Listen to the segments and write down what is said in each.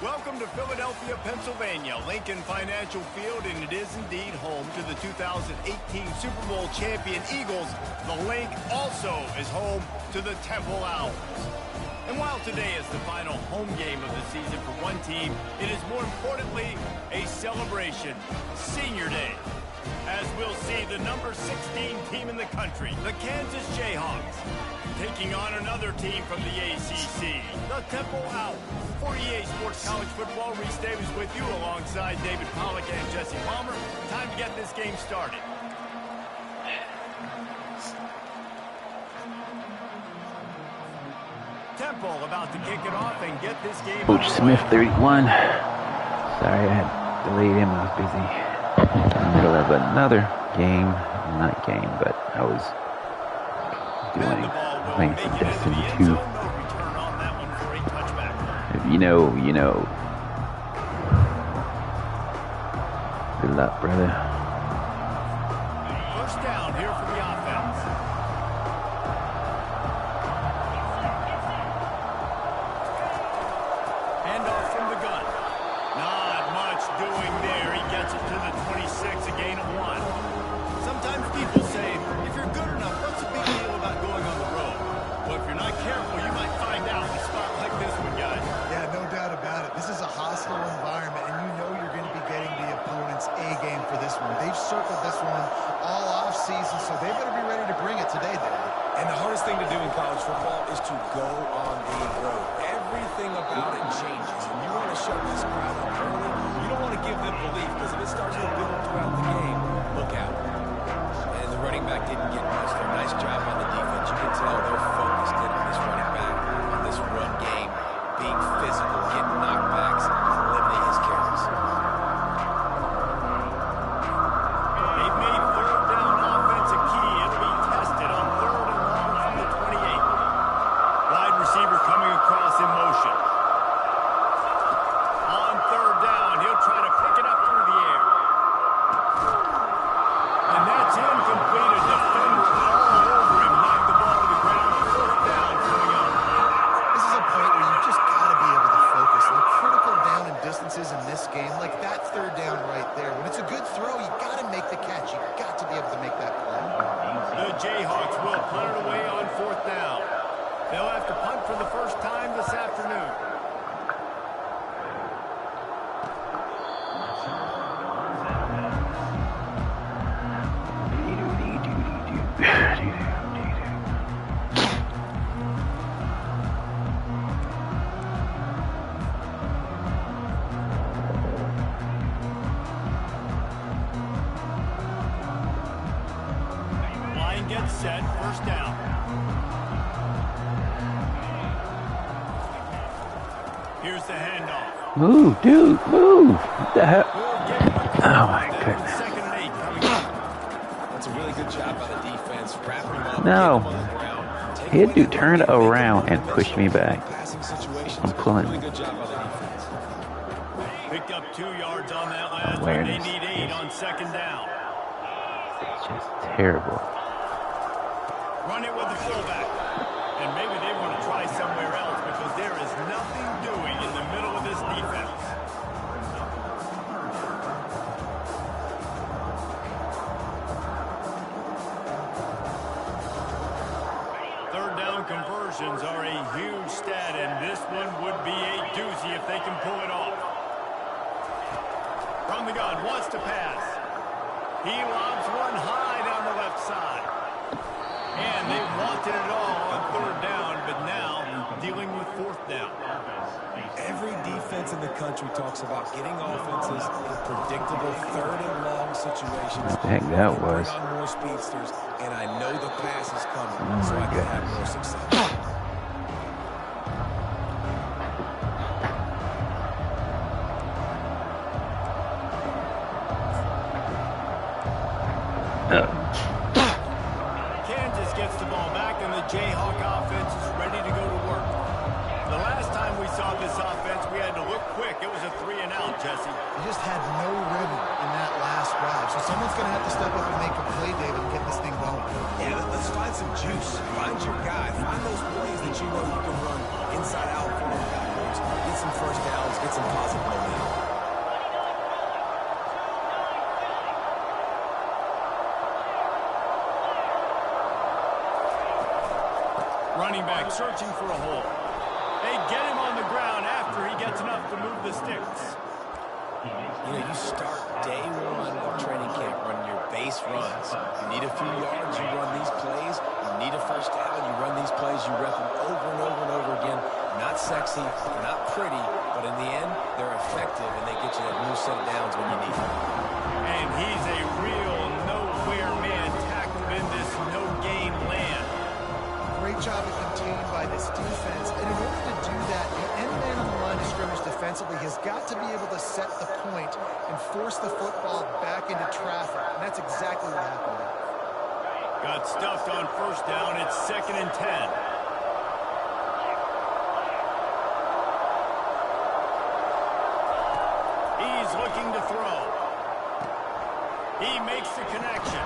Welcome to Philadelphia, Pennsylvania, Lincoln Financial Field, and it is indeed home to the 2018 Super Bowl champion Eagles. The Link also is home to the Temple Owls. And while today is the final home game of the season for one team, it is more importantly a celebration, Senior Day, as we'll see the number 16 team in the country, the Kansas Jayhawks, taking on another team from the ACC, the Temple Owls. For EA Sports College Football, Reese Davis with you alongside David Pollack and Jesse Palmer. Time to get this game started. Temple about to kick it off and get this game. Coach Smith, 31. Sorry, I had delayed him. I was busy in the middle of another game. Not game, but I was playing some Destiny 2. If you know, you know. Good luck, brother. First down here for the offense. Handoff from the gun. Not much doing there. He gets it to the 26, a gain of 1. Sometimes people say, if you're good enough, what's the big deal about going on the road? Well, if you're not careful, you might find out in a spot like this one, guys. Yeah, no doubt about it. This is a hostile environment, and you know you're going to be getting the opponent's A-game for this one. They've circled this one all off-season, so they better be ready to bring it today, David. And the hardest thing to do in college football is to go on the road. Everything about it changes, and you want to shut this crowd up early. You don't want to give them belief, because if it starts to build throughout the game, look out. And the running back didn't get much. They're nice job on the defense. You can tell they're focused in on this running back, on this run game, being physical, getting knockbacks, eliminating his carries. They've made third down offense a key. It'll be tested on 3rd and long from the 28. Wide receiver coming across in motion. On 3rd down, he'll try to pick it up through the air. And that's incomplete. A defender all over him. Knocked the ball to the ground. 4th down coming up. This is a point where you just got to be able to focus. The critical down and distances in this game, like that 3rd down right there. When it's a good throw, you got to make the catch. You got to be able to make that play. The Jayhawks will punt it away on 4th down. They'll have to punt for the first time this afternoon. Line gets set, first down. Here's the handoff. Move, dude, move. What the hell? Oh, my goodness. 2nd and 8 coming up. That's a really good job by the defense. Wrapping him up. No. Get him on the ground. Take He had away to the turn lead, around make and him push me back. passing situations. I'm pulling. Really good job by the defense. Picked up 2 yards on that last one. They Awareness. need 8 on 2nd down. It's just terrible. Run it with the fullback. And maybe they want to try somewhere else because there is nothing doing in the middle of this defense. Third down conversions are a huge stat, and this one would be a doozy if they can pull it off. From the gun, wants to pass. He lobs one high down the left side. And they wanted it all on 3rd down, but now dealing with 4th down. Every defense in the country talks about getting offenses in predictable 3rd and long situations. What the heck that was? Bring on more speedsters, and I know the pass is coming, Oh so my I can have goodness. more success. Kansas gets the ball back, and the Jayhawk offense is ready to go to work. The last time we saw this offense, we had to look quick. It was a 3-and-out, Jesse. They just had no rhythm in that last drive. So someone's going to have to step up and make a play, David, and get this thing going. Yeah, let's find some juice. Find your guy. Find those plays that you know you can run inside out, forward, backwards. Get some first downs, get some positive momentum. Running back searching for a hole. They get him on the ground after he gets enough to move the sticks. You know, you start day one of training camp running your base runs. You need a few yards, you run these plays. You need a first down, you run these plays. You rep them over and over and over again. Not sexy, not pretty, but in the end, they're effective, and they get you that new set of downs when you need them. And he's a real nowhere man tackled in this no-gain land. Great job of contained by this defense. And in order to do that, the end man on the line of scrimmage defensively has got to be able to set the point and force the football back into traffic. And that's exactly what happened. Got stuffed on first down. It's 2nd and 10. He's looking to throw. He makes the connection.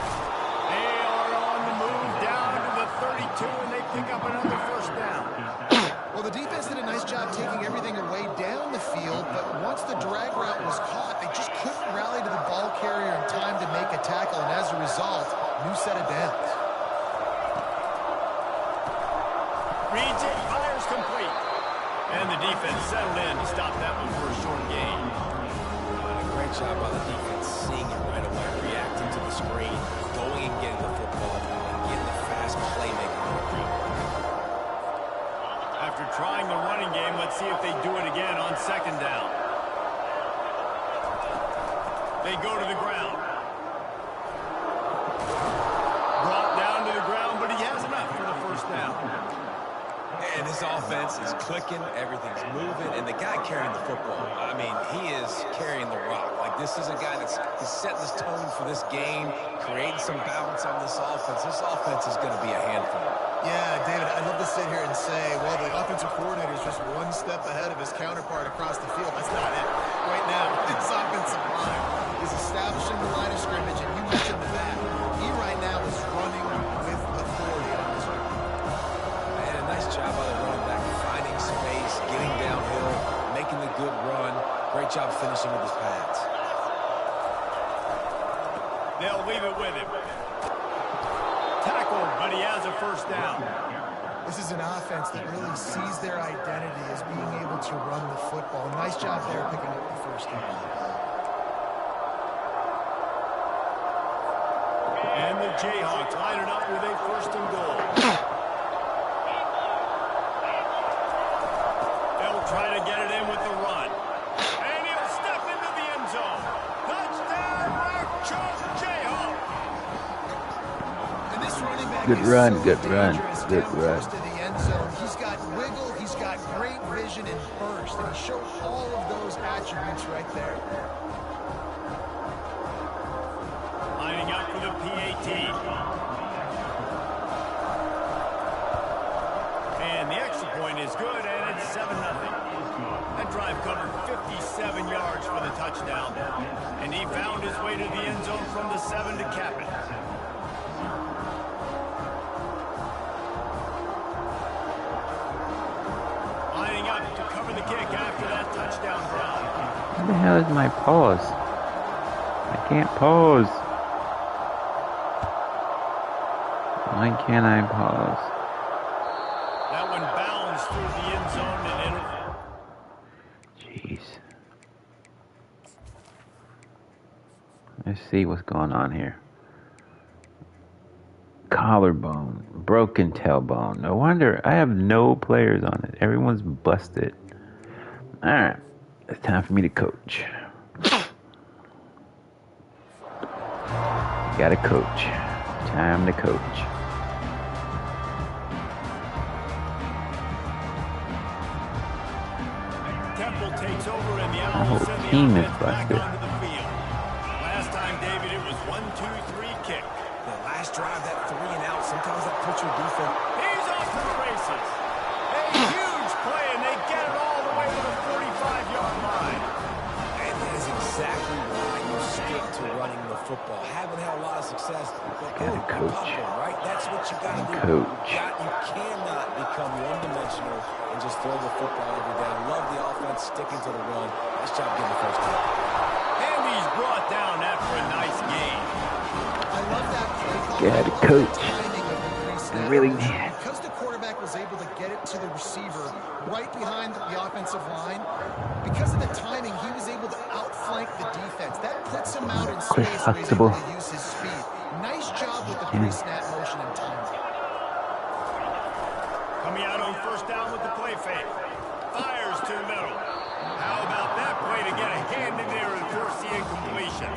They are on the move down to the 32, and they pick up another first down. Well, the defense did a nice job taking everything away down the field, but once the drag route was caught, they just couldn't rally to the ball carrier in time to make a tackle, and as a result, new set of downs. Reads it, fires complete. And the defense settled in to stop that one for a short gain. A great job by the defense, seeing it right away, reacting to the screen, going and getting the football, and getting the fast playmaking on the field. After trying the running game, let's see if they do it again on 2nd down. They go to the ground. Brought down to the ground, but he has enough for the first down. And this offense is clicking, everything's moving, and the guy carrying the football, I mean, he is carrying the rock. Like, this is a guy that's setting this tone for this game, creating some balance on this offense. This offense is going to be a handful. Yeah, David, I'd love to sit here and say, well, the offensive coordinator is just one step ahead of his counterpart across the field. That's not it. Right now, this offensive line is establishing the line of scrimmage, and you mentioned the back. He right now is running with authority on this one. And a nice job by the running back, finding space, getting downhill, making the good run. Great job finishing with his pads. They'll leave it with him. Tackled, but he has a first down. This is an offense that really sees their identity as being able to run the football. Nice job there picking up the first down. And the Jayhawks line it up with a 1st and goal. They'll try to get it in with the run. And he'll step into the end zone. Touchdown, Jayhawk. And this running back Good is run, so good run, dangerous good down run. close to the end zone. He's got wiggle, he's got great vision and burst, and he showed all of those attributes right there. Lining up for the PAT. And the extra point is good, and it's 7-0. That drive covered 57 yards for the touchdown. And he found his way to the end zone from the 7 to cap it. Lining up to cover the kick after that touchdown drive. What the hell is my pause? I can't pause. Why can't I pause? That one bounds through the end zone and in. Jeez. Let's see what's going on here. Collarbone, broken tailbone. No wonder I have no players on it. Everyone's busted. All right, it's time for me to coach. Gotta coach. Time to coach. Temple takes over and the My whole Owls send the team is offense back busted. onto the field. Last time, David, it was 1-2-3 kick. The last drive, that 3 and out, sometimes that puts your defense. He's off to the races. A huge play, and they get it all the way to the 45-yard line. And that is exactly why you stick to running the football. Haven't had a lot of success, but Gotta coach. pop them, right? That's what you got to do. Coach. You cannot become one-dimensional and just throw the football every down. Love the offense sticking to the run. Nice job getting the first down. And he's brought down after a nice game. I love that play call. Gotta coach. Timing of the pre-snap Really motion. mad. Because the quarterback was able to get it to the receiver right behind the offensive line, because of the timing, he was able to outflank the defense. That puts him out in space where he's able to use his speed. Nice job with the pre-snap motion and timing. Coming out on first down with the play fake. Fires to the middle. How about that play to get a hand in there and force the incompletion?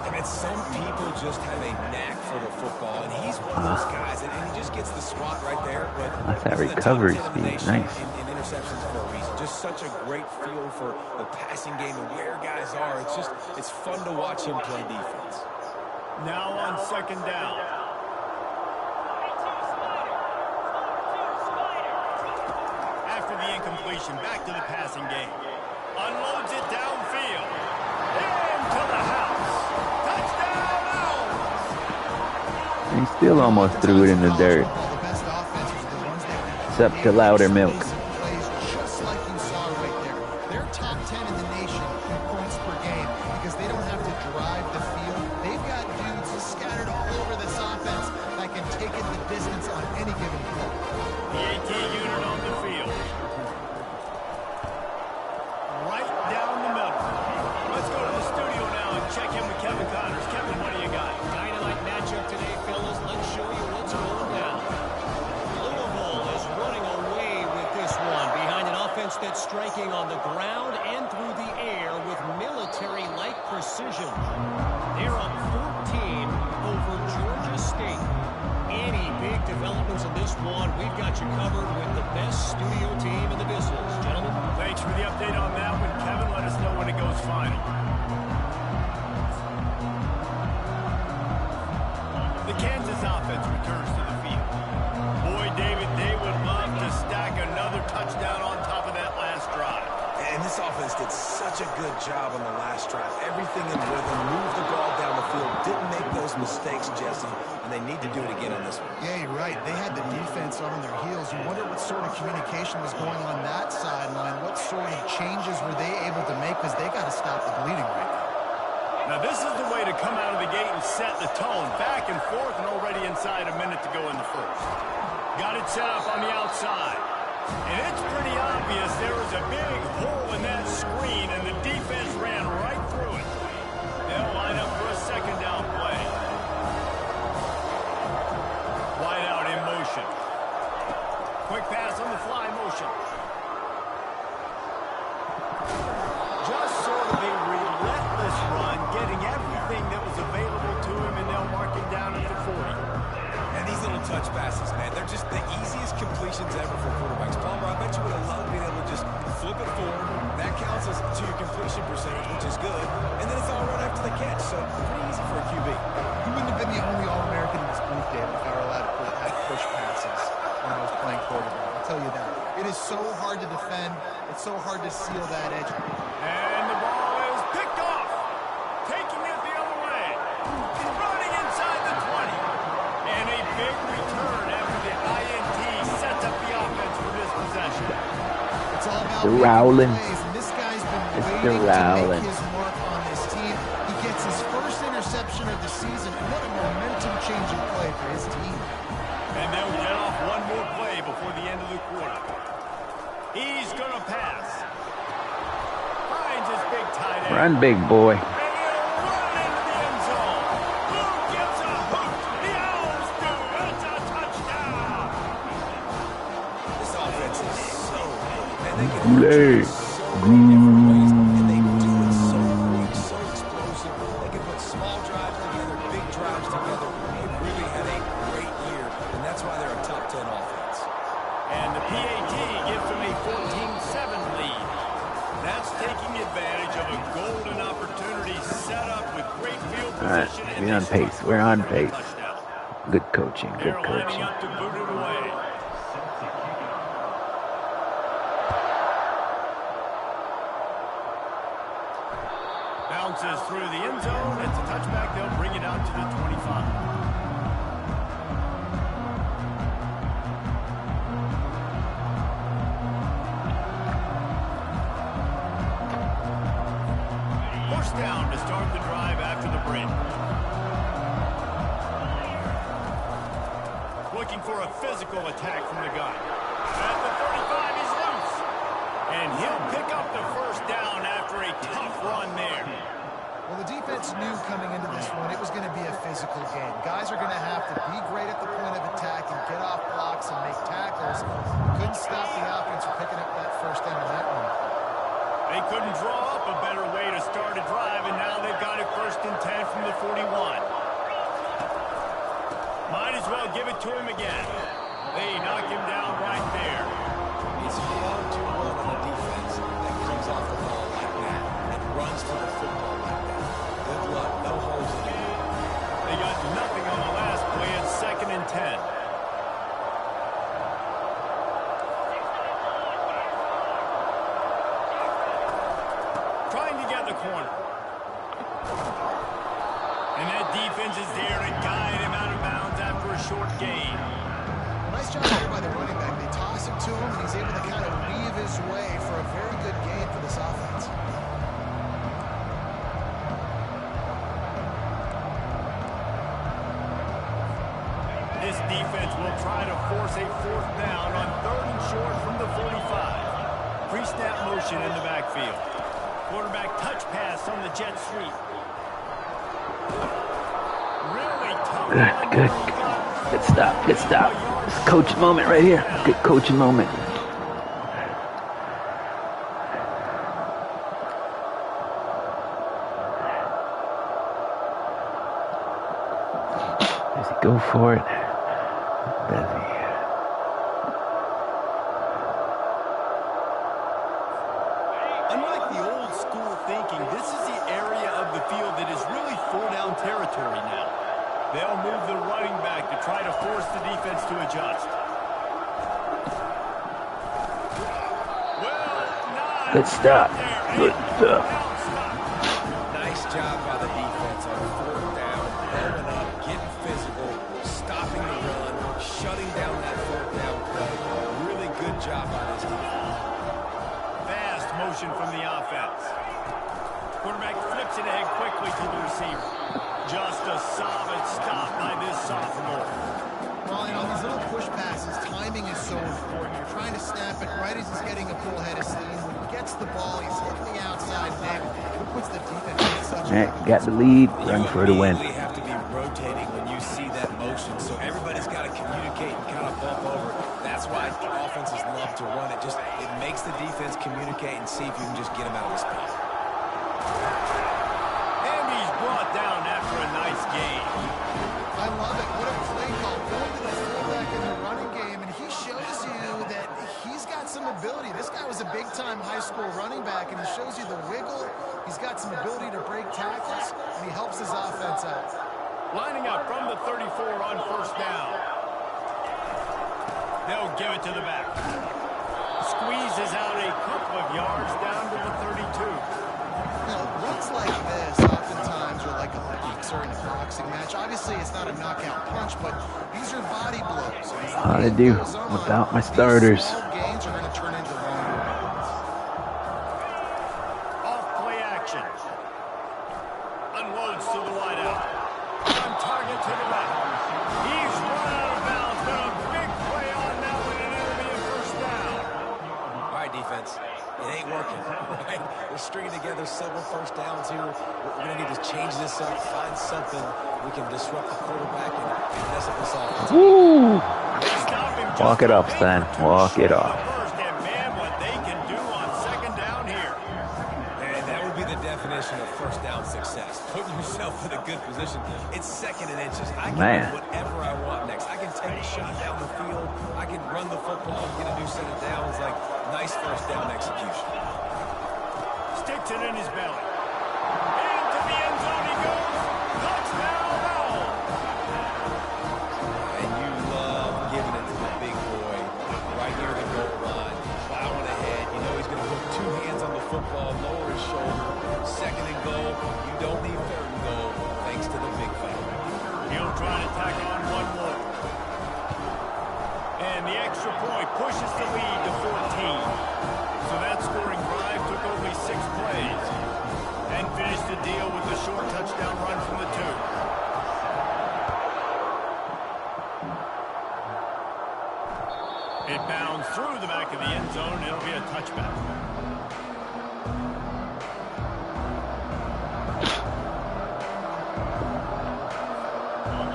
I mean, some people just have a knack for the football, and he's one of those guys, and he just gets the spot right there. But That's that he's in the top recovery 10 in the speed. nation Nice. in interceptions for a reason. Just such a great feel for the passing game and where guys are. It's fun to watch him play defense. Now on second down. After the incompletion, back to the passing game. Unloads it downfield. Into the house. Touchdown, Owls! He still almost threw it in the dirt. The best offenses are the ones that It's up to louder milk. plays just like you saw right there. They're top 10 in the nation in points per game because they don't have to drive the field. They've got dudes scattered all over this offense that can take it the distance on any given play. The AT unit on the field. Right down the middle. Let's go to the studio now and check in with Kevin Connors. Kevin, what do you got? Dynamite matchup today, fellas. Let's show you what's going down. Louisville is running away with this one behind an offense that's striking on the ground and through the air with military-like precision. They're up 14 over Georgia State. Any big developments in this one, we've got you covered with the best studio team in the business. Gentlemen. Thanks for the update on that one, Kevin. Let us know when it goes final. The Kansas offense returns to the field. Boy, David, they would love to stack another touchdown on top of that last drive. And this offense did such a good job on the last drive. Everything in rhythm, moved the ball down the field, didn't make those mistakes, Jesse, and they need to do it again on this one. Yeah, you're right. They had the defense on their heels. You wonder what sort of communication was going on that sideline. What sort of changes were they able to make because they got to stop the bleeding right now. Now, this is the way to come out of the gate and set the tone. Back and forth and already inside a minute to go in the first. Got it set up on the outside. And it's pretty obvious there was a big hole in that screen, and the defense ran right through it. They'll line up for a second down play. Wide out in motion. Quick pass on the fly motion. Just sort of a relentless run, getting everything that was available to him, and they'll mark him down at the 40. And these little touch passes, man, they're just the easiest completions ever for quarterbacks. Palmer, I bet you would have loved being able to just flip it forward. That counts as to your completion percentage, which is good. And then it's all right after the catch, so pretty easy for a QB. You wouldn't have been the only All-American in this booth, David, if I were allowed to have push passes when I was playing quarterback. I'll tell you that. It is so hard to defend. It's so hard to seal that edge. And the ball is picked off. Taking it the other way. Running inside the 20. And a big return after the INT sets up the offense for this possession. It's all about Mr. Rowland. plays, and this guy's been Mr. waiting to Rowland. make his mark on this team. He gets his first interception of the season. What a momentum-changing play for his team. And they'll get off one more play before the end of the quarter. He's going to pass. Finds his big tight end. Run, big boy. And he'll run into the end zone. Who gives a hoot? The Owls do. It's a touchdown. This offense is so good. And they can Goulet. so many different ways, and they do it so quick, so explosive. They can put small drives together, big drives together. They really had a great year, and that's why they're a top 10 offense. And the PAT gives them a 14-7 lead. That's taking advantage of a golden opportunity set up with great field All right, position. we're on pace. We're on pace. Good coaching. Good They're lining coaching. up to boot it away. Now bounces through the end zone. It's a touchback. They'll bring it out to the 25. Down to start the drive after the break. Looking for a physical attack from the gun. At the 35, he's loose. And he'll pick up the first down after a tough run there. Well, the defense knew coming into this one it was going to be a physical game. Guys are going to have to be great at the point of attack and get off blocks and make tackles. Couldn't stop the offense from picking up that first down in that one. They couldn't draw up a better way to start a drive, and now they've got it 1st and 10 from the 41. Might as well give it to him again. They knock him down right there. It's hard to run on a defense that comes off the ball like that and runs to the football like that. Good luck. No holes in it. They got nothing on the last play. It's 2nd and 10. Corner. And that defense is there to guide him out of bounds after a short gain. Nice job here by the running back. They toss him to him, and he's able to kind of weave his way for a very good gain for this offense. This defense will try to force a 4th down on 3rd and short from the 45. Pre-snap motion in the backfield. Quarterback touch pass on the jet sweep. Really tough. Good stop. Good stop. It's a coach moment right here. Good coaching moment. Does he go for it? Does he? This is the area of the field that is really 4-down territory now. They'll move the running back to try to force the defense to adjust. Well, good stop. Good stuff. Nice job by the defense on 4th down, blowing up, getting physical, stopping the run, shutting down that 4th down play. Really good job by this defense. Fast motion from the offense. Quarterback flips it ahead quickly to the receiver. Just a solid stop by this sophomore. Well, you know, these little push passes, timing is so important. You're trying to snap it right as he's getting a full head of steam. When he gets the ball, he's hitting the outside neck. It puts the defense in such a... Got the lead, run for the win. You have to be rotating when you see that motion, so everybody's got to communicate and kind of bump over. That's why offenses love to run it. It makes the defense communicate and see if you can just get him out of his spot. And he's brought down after a nice game. I love it. What a play call. Going to the fullback in the running game, and he shows you that he's got some ability. This guy was a big-time high school running back, and he shows you the wiggle. He's got some ability to break tackles, and he helps his offense out. Lining up from the 34 on 1st down. They'll give it to the back. Squeezes out a couple of yards down to the 32. Now, runs like this oftentimes are like a boxer in a boxing match. Obviously, it's not a knockout punch, but these are body blows. How to do without my starters. Small gains are going to turn into longer ones. Off play action. Unloads to the wideout. On target to the left. He's run out of bounds, but a big play on that one, and it'll be a 1st down. All right, defense. It ain't working, right? We're stringing together several 1st downs here. We're going to need to change this up, find something we can disrupt the quarterback and mess up this offense. Woo! Walk it off, son. Walk it off. And man, what they can do on 2nd down here. And that would be the definition of 1st down success. Putting yourself in a good position. It's 2nd and inches. I can do whatever I want next. I can take a shot down the field. I can run the football and get a new set of downs. Like, nice 1st down execution. Sticks it in his belly. Into the end zone he goes. Touchdown, Howell. And you love giving it to the big boy right near the goal line. Plowing ahead. You know he's going to put 2 hands on the football, lower his shoulder. 2nd and goal. You trying to tack on one more. And the extra point pushes the lead to 14. So that scoring drive took only 6 plays. And finished the deal with a short touchdown run from the 2. It bounds through the back of the end zone. It'll be a touchback.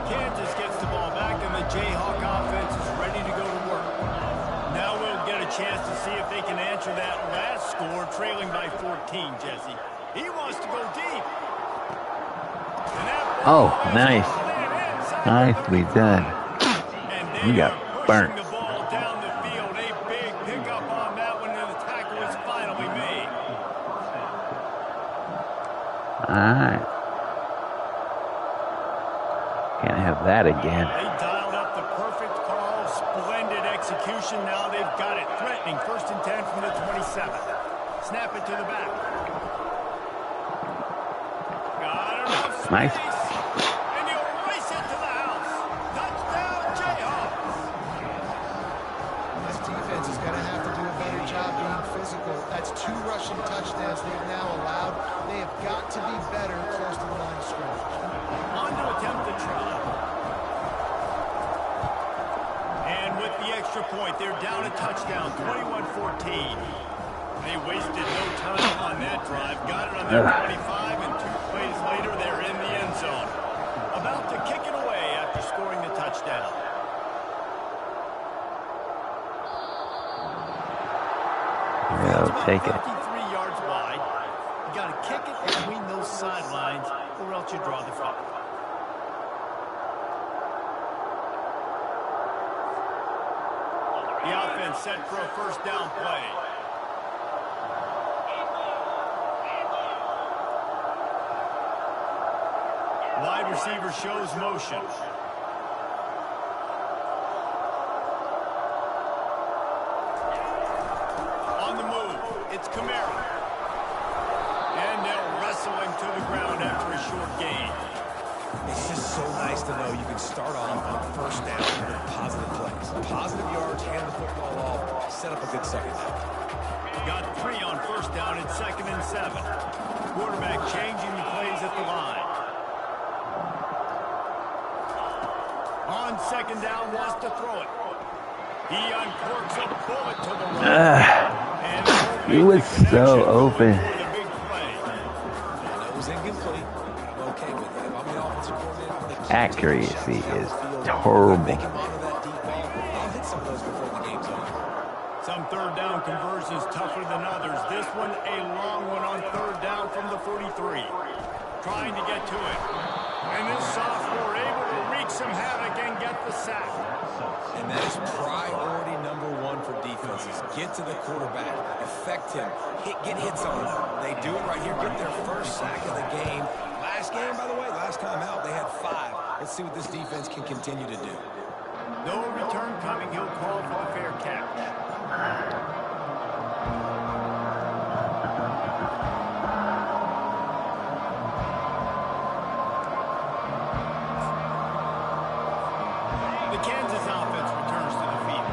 Kansas gets the ball back, and the Jayhawk offense is ready to go to work. Now we'll get a chance to see if they can answer that last score, trailing by 14, Jesse. He wants to go deep. Oh, nice. Nicely done. We got burnt. The ball down the field. A big pickup on that one, and the tackle is finally made. All right. Can't have that again. They dialed up the perfect call. Splendid execution. Now they've got it. Threatening 1st and 10 from the 27. Snap it to the back. Got enough space. Nice. And he'll race it to the house. Touchdown, Jayhawks. This defense is going to have to do a better job being physical. That's 2 rushing touchdowns they've now allowed. They have got to be better close to the line of scrimmage. On to attempt the try. And with the extra point, they're down a touchdown, 21-14. They wasted no time on that drive. Got it on their 25, and 2 plays later, they're in the end zone. About to kick it away after scoring the touchdown. Yeah, I'll take it. 53 yards wide. You got to kick it between those sidelines, or else you draw the foul. The offense set for a 1st down play. Wide receiver shows motion. On the move, it's Kamara. And they'll wrestle him to the ground after a short gain. It's just so nice to know you can start off on 1st down with positive plays. Positive yards, hand the football off, set up a good 2nd down. Got 3 on 1st down and 2nd and 7. Quarterback changing the plays at the line. On 2nd down, wants to throw it. He uncorks a bullet to the right. He was so open. Accuracy is terrible. Some 3rd down conversions tougher than others. This one a long one on 3rd down from the 43. Trying to get to it. And this sophomore able to wreak some havoc and get the sack. And that is priority number 1 for defenses. Get to the quarterback. Affect him. Get hits on him. They do it right here. Get their 1st sack of the game. Last game, by the way, last time out, they had 5. Let's see what this defense can continue to do. No return coming. He'll call for a fair catch. The Kansas offense returns to the field.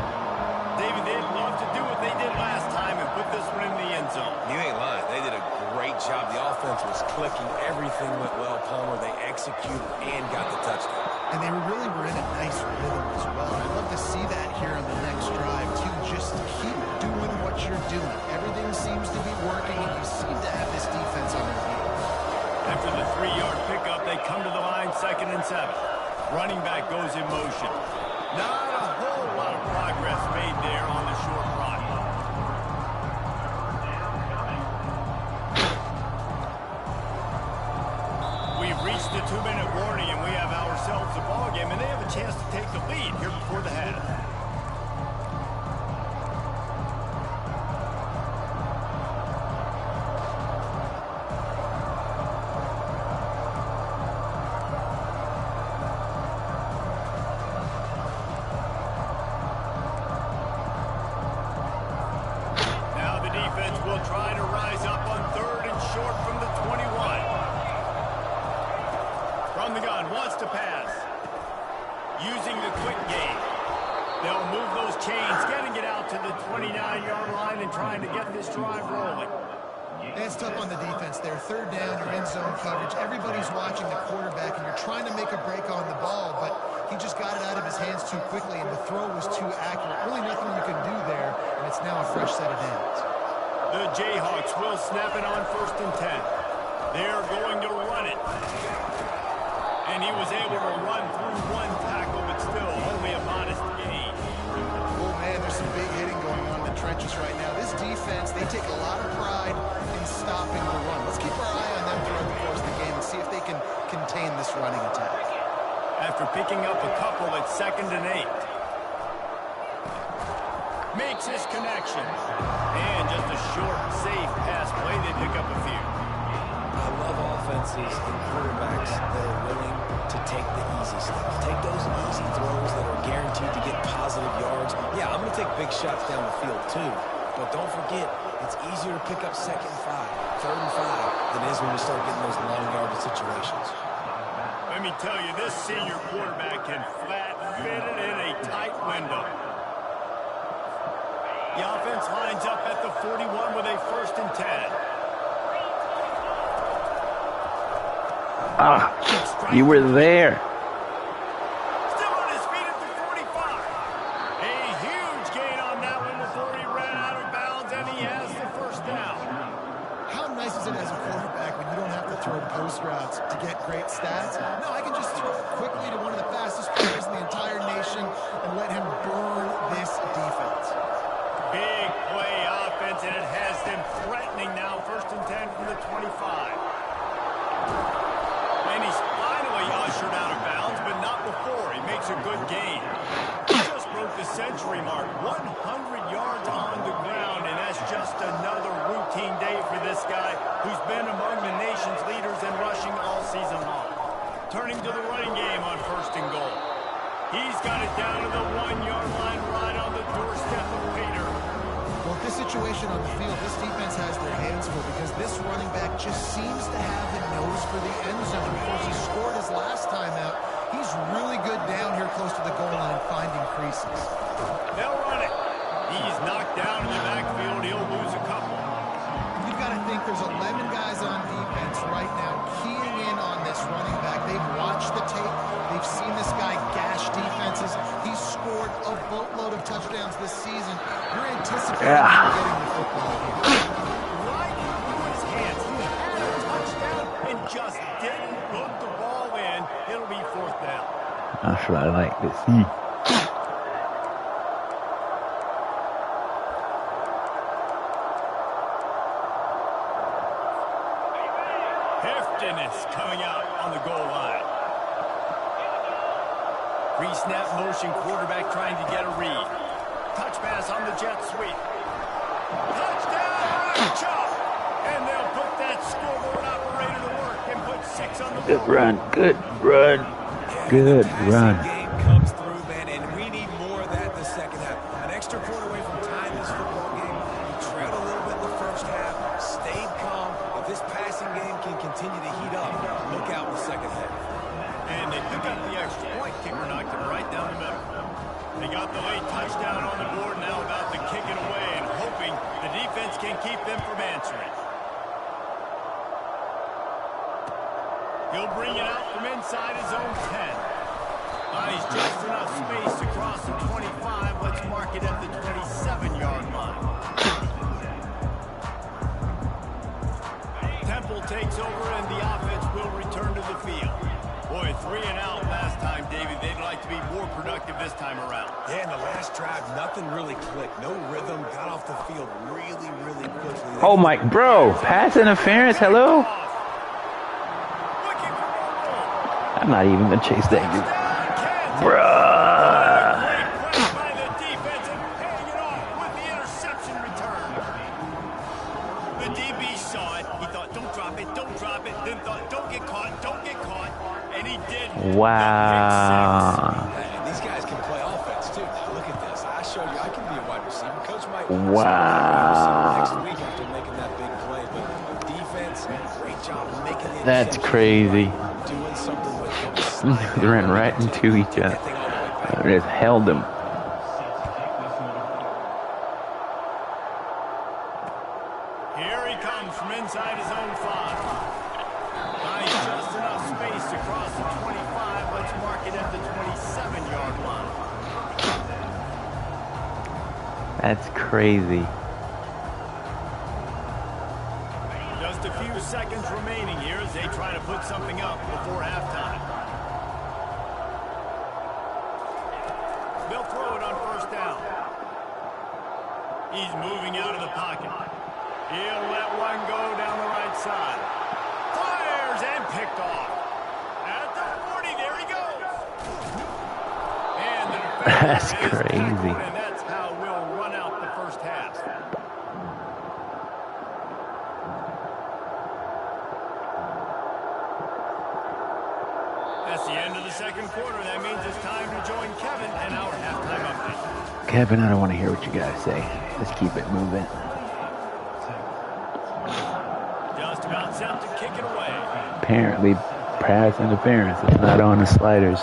David, they'd love to do what they did last time and put this one in the end zone. You ain't lying. They did a great job. The offense was clicking. Everything went well, Palmer. They executed and got the touchdown. And they really were in a nice rhythm as well. I'd love to see that here on the next drive, too. Just keep doing what you're doing. Everything seems to be working, and you seem to have this defense on their heels. After the 3-yard pickup, they come to the line, 2nd and 7. Running back goes in motion. Not a whole lot of progress made there on the short run. We've reached the 2-minute warning, and we have ourselves a ball game, and they have a chance to take the lead here before the half. Now the defense will try to rise up on 3rd and short from the 21. From the gun, wants to pass. quick game. They'll move those chains, getting it out to the 29-yard line and trying to get this drive rolling. It's tough on the defense there. Third down, you're in zone coverage. Everybody's watching the quarterback, and you're trying to make a break on the ball, but he just got it out of his hands too quickly, and the throw was too accurate. Really nothing you can do there, and it's now a fresh set of downs. The Jayhawks will snap it on 1st and 10. They're going to run it. And he was able to run through one tackle, but still only a modest gain. Oh, man, there's some big hitting going on in the trenches right now. This defense, they take a lot of pride in stopping the run. Let's keep our eye on them throughout the course of the game and see if they can contain this running attack. After picking up a couple at 2nd and 8. Makes his connection. And just a short, safe pass play. They pick up a few. I love offenses and quarterbacks that are willing to take the easy stuff. Take those easy throws that are guaranteed to get positive yards. Yeah, I'm going to take big shots down the field too. But don't forget, it's easier to pick up 2nd and 5, 3rd and 5 than it is when you start getting those long yardage situations. Let me tell you, this senior quarterback can flat fit it in a tight window. The offense lines up at the 41 with a 1st and 10. You were there. Still on his feet at the 45. A huge gain on that one before he ran out of bounds, and he has the 1st down. How nice is it as a quarterback when you don't have to throw post routes to get great stats? No, I can just throw it quickly to one of the fastest players in the entire nation and let him burn this defense. Big play offense, and it has them threatening now. 1st and 10 from the 25. And he's finally ushered out of bounds, but not before. He makes a good gain. He just broke the century mark. 100 yards on the ground, and that's just another routine day for this guy who's been among the nation's leaders in rushing all season long. Turning to the running game on 1st and goal. He's got it down to the 1-yard line right on the doorstep of Pater. Well, this situation on the field, this defense has their hands full because this running back just seems to have the nose for the end zone. Of course, he scored his last time out. He's really good down here close to the goal line finding creases. They'll run it. He's knocked down in the backfield. He'll lose a couple. You've got to think there's 11 guys on defense right now keying in on this running back. They've watched the tape. They've seen this guy gash defenses. He's scored a boatload of touchdowns this season. You're anticipating him getting the football here. Right into his hands. He had a touchdown and just didn't put the ball in. It'll be 4th down. That's what I like to see. Heftiness coming out on the goal line. Pre-snap motion quarterback trying to get a read. Touch pass on the jet sweep. Touchdown! Chop! And they'll put that scoreboard operator to work and put 6 on the board. Good run. Good run. Good run. Game comes through, man, and we need more of that in the second half. An extra point away from tying this football game. We trailed a little bit in the first half, stayed calm. If this passing game can continue to heat up, look out in the second half. And they pick up the extra point. Kicker knocked it right down the middle. They got the late touchdown on the board, now about to kick it away and hoping the defense can keep them from answering. He'll bring it out from inside his own 10. Buys just enough space to cross the 25. Let's mark it at the 27-yard line. Temple takes over and the offense will return to the field. Boy, 3 and out last time, David. They'd like to be more productive this time around. Yeah, in the last drive, nothing really clicked. No rhythm. Got off the field really, really quickly. Oh my, bro, pass interference, hello? Looking for more room. I'm not even gonna chase that dude. Bruh. Great press by the defense and paying it off with the interception return. The DB saw it. He thought, don't drop it, don't drop it. Then thought, don't get caught, don't get caught. And he did. Wow. And these guys can play offense, too. Look at this. I showed you I can be a wide receiver. Coach might Wow. next week after making that big play. But defense, great job of making the That's interception. crazy. Doing something with them. They ran right into each other. Just held him. Here he comes from inside his own 5. Finds just enough space to cross the 25. Let's mark it at the 27-yard line. That's crazy. Just a few seconds remaining here as they try to put something up before halftime. They'll throw it on first down. He's moving out of the pocket. He'll let one go down the right side. Fires and picked off. At the 40, there he goes. And the defender That's is crazy. tackled, and that's how we'll run out the first half. That's the end of the second quarter. That means it's time to join Kevin and our halftime update. Kevin, I don't want to hear what you guys say. Let's keep it moving. Just about set to kick it away. Apparently, pass interference is not on the sliders.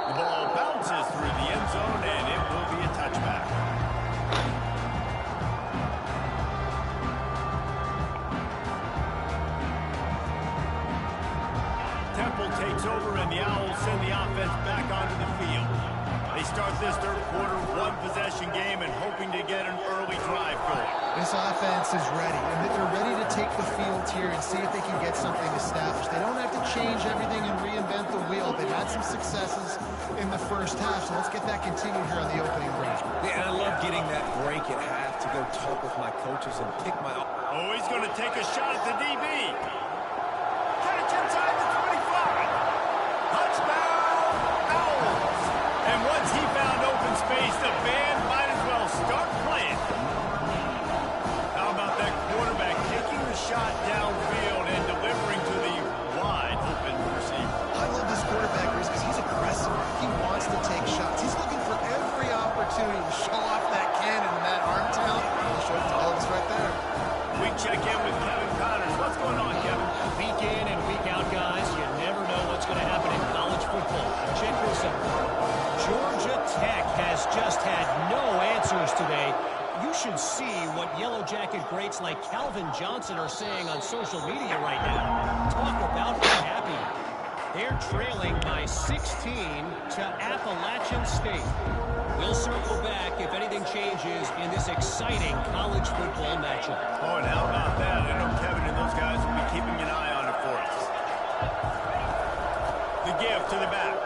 The ball bounces through the end zone, and it will be a touchback. Temple takes over, and the Owls send the offense back onto the field. They start this third quarter one-possession game and hoping to get an early drive going. This offense is ready, and they're ready to take the field here and see if they can get something established. They don't have to change everything and reinvent the wheel. They've had some successes in the first half, so let's get that continued here on the opening drive. Yeah, and I love getting that break at half to go talk with my coaches and pick my... Oh, he's going to take a shot at the DB. Catch inside the 25. Touchdown, Owls. And once he found open space, the band might as well start playing. How about that quarterback taking the shot downfield and delivering to the wide open receiver? I love this quarterback because he's aggressive. He wants to take shots. He's looking for every opportunity to show off that cannon and that arm talent. I'll show it to all of us right there. We check in with Kevin Connors. What's going on, Kevin? Week in and week out, guys, you never know what's going to happen in college football. Check this out. Georgia Tech has just had no answers today. You should see what Yellow Jacket greats like Calvin Johnson are saying on social media right now. Talk about unhappy. They're trailing by 16 to Appalachian State. We'll circle back if anything changes in this exciting college football matchup. Oh, and how about that? I know Kevin and those guys will be keeping an eye on it for us. The give to the back.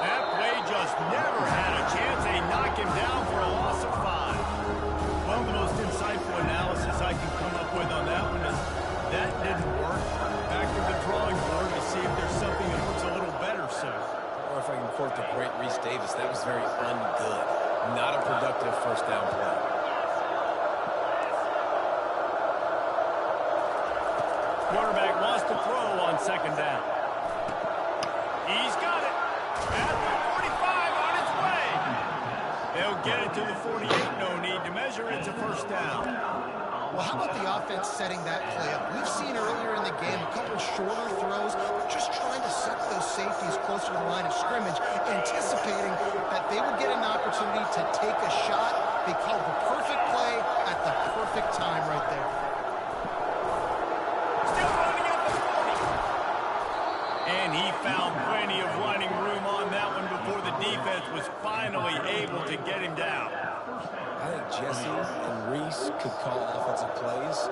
That play just never had a chance. They knock him down for a loss of 5. Well, the most insightful analysis I can come up with on that one is that didn't work. Back to the drawing board to see if there's something that looks a little better soon. Or if I can quote the great Reese Davis, that was very ungood. Not a productive first down play. Quarterback wants to throw on second down. He's got it. At the 45 on its way. They'll get it to the 48. No need to measure. It's a first down. Well, how about the offense setting that play up? We've seen earlier in the game a couple shorter throws. They're just trying to set those safeties closer to the line of scrimmage, anticipating that they would get an opportunity to take a shot. They called the perfect play at the perfect time right there. Still running at the 40. And he found plenty of running room on that one before the defense was finally able to get him down. I think Jesse and Reese could call offensive plays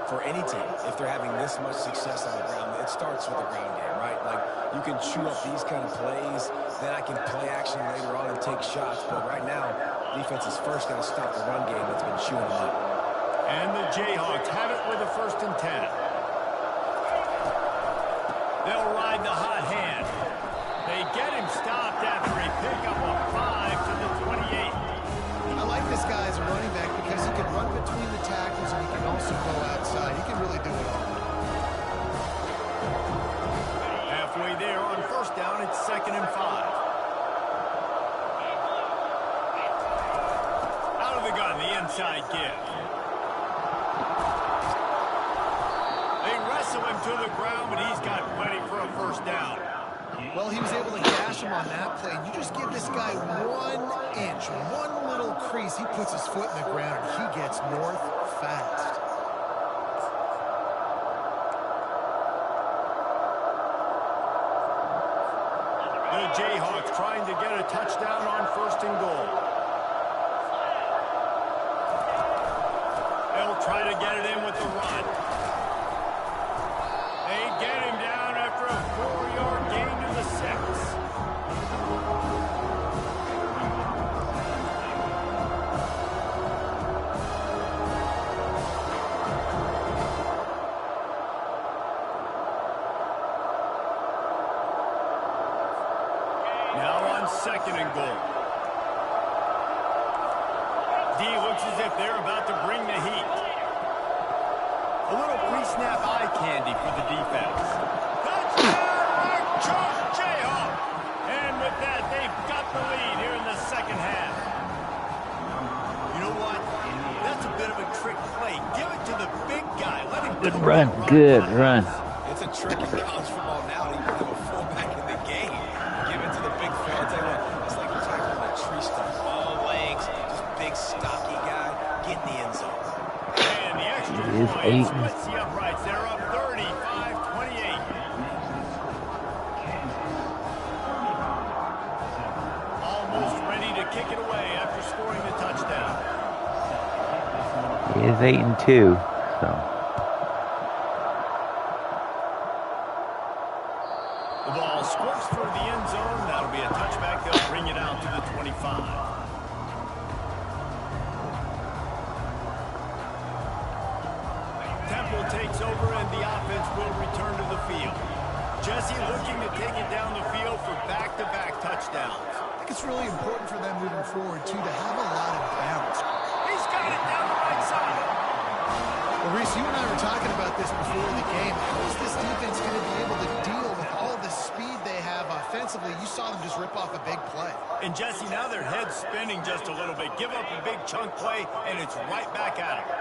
for any team if they're having this much success on the ground. It starts with the ground game, right? Like, you can chew up these kind of plays, then I can play action later on and take shots. But right now, defense is first got to stop the run game that's been chewing them up. And the Jayhawks have it with a 1st and 10. They'll ride the hot hand. They get him stopped after a pickup of 5 to the 28. I like this guy as a running back because he can run between the tackles and he can also go outside. He can really do it all. Halfway there on first down, it's 2nd and 5. Out of the gun, the inside give. They wrestle wrestle him to the ground, but he's got plenty for a first down. Well, he was able to gash him on that play. You just give this guy 1 inch, one little crease, he puts his foot in the ground, and he gets north fast. The Jayhawks trying to get a touchdown on 1st and goal. They'll try to get it in with the run. They get him down after a 4-yard gain to the 6. Now on 2nd and goal. D looks as if they're about to bring the heat. A little pre-snap eye candy for the defense. Touchdown, Charles Jayhawk! And with that, they've got the lead here in the 2nd half. You know what? That's a bit of a trick play. Give it to the big guy. Let him Good run. Good run. It's a trick in college football now to even have a fullback in the game. Give it to the big fella. I'll tell you what, it's like tackling a tree stump. All legs, just big, stocky guy. Get in the end zone. And the extra It is point 8. splits the uprights. They're up 35-28. Almost ready to kick it away after scoring the touchdown. It is 8-2. So The ball squirts through the end zone. That'll be a touchback. They'll bring it out to the 25. Temple takes over and the offense will return to the field. Jesse looking to take it down the field for back-to-back touchdowns. I think it's really important for them moving forward, too, to have a lot of balance. He's got it down the right side. Well, Reese, you and I were talking about this before the game. How is this defense going to be able to deal with all the speed they have offensively? You saw them just rip off a big play. And Jesse, now their head's spinning just a little bit. Give up a big chunk play, and it's right back at them.